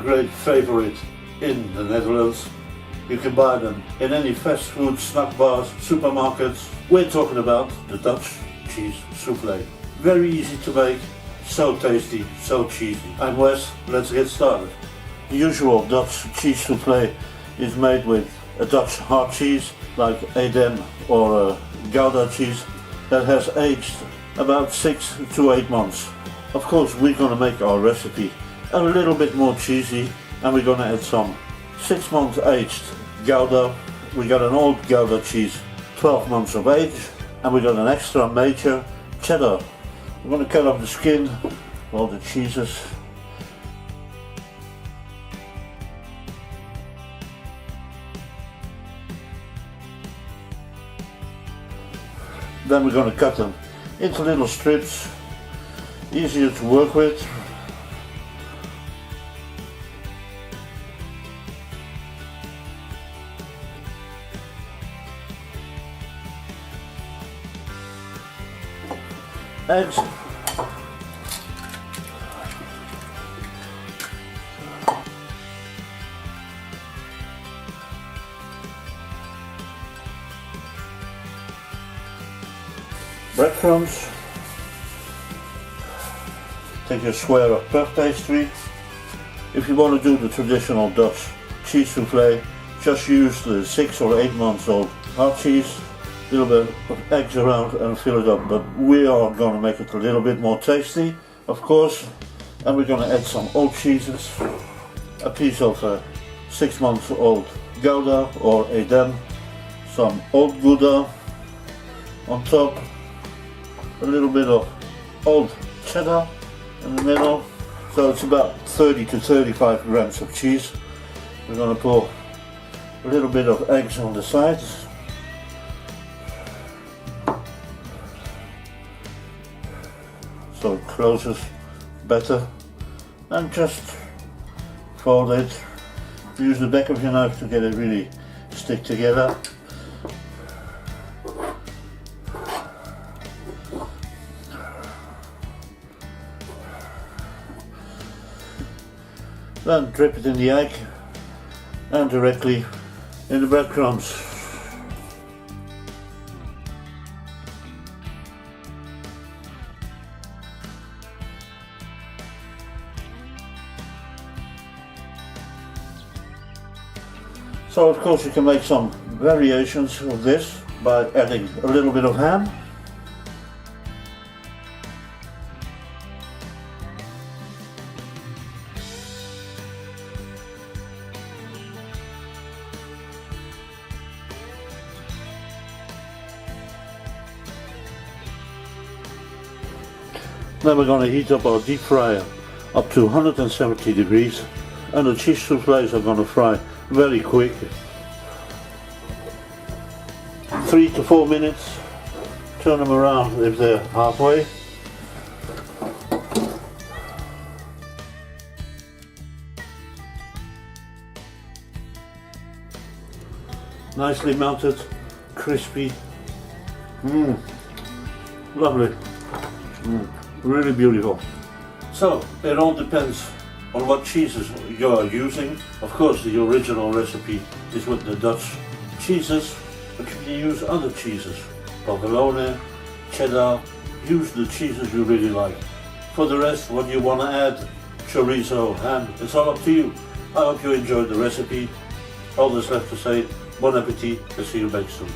great favorite in the Netherlands. You can buy them in any fast food, snack bars, supermarkets. We're talking about the Dutch cheese soufflé. Very easy to make, so tasty, so cheesy. And Wes, let's get started. The usual Dutch cheese soufflé is made with a Dutch hard cheese like Edam or Gouda cheese that has aged about 6 to 8 months. Of course, we're going to make our recipe a little bit more cheesy, and we're going to add some 6 months aged Gouda. We got an old Gouda cheese, 12 months of age, and we got an extra major cheddar. We're going to cut off the skin of all the cheeses. Then we're going to cut them into little strips, easier to work with. Eggs. Breadcrumbs. Take a square of puff pastry. If you want to do the traditional Dutch cheese soufflé, just use the 6 or 8 months old hard cheese, a little bit of eggs around and fill it up. But we are going to make it a little bit more tasty, of course, and we're going to add some old cheeses, a piece of 6 months old Gouda or Edam, some old Gouda on top, a little bit of old cheddar in the middle, so it's about 30 to 35 grams of cheese. We're going to pour a little bit of eggs on the sides, so it closes better, and just fold it. Use the back of your knife to get it really stick together. Then drip it in the egg and directly in the breadcrumbs. So of course you can make some variations of this by adding a little bit of ham. Then we're going to heat up our deep fryer up to 170 degrees, and the cheese soufflés are going to fry very quick. 3 to 4 minutes. Turn them around if they're halfway. Nicely melted, crispy. Lovely. Really beautiful. So it all depends on what cheeses you are using. Of course, the original recipe is with the Dutch cheeses, but you can use other cheeses. Provolone, cheddar, use the cheeses you really like. For the rest, what you want to add, chorizo, ham, it's all up to you. I hope you enjoyed the recipe. All that's left to say, bon appetit, and see you back soon.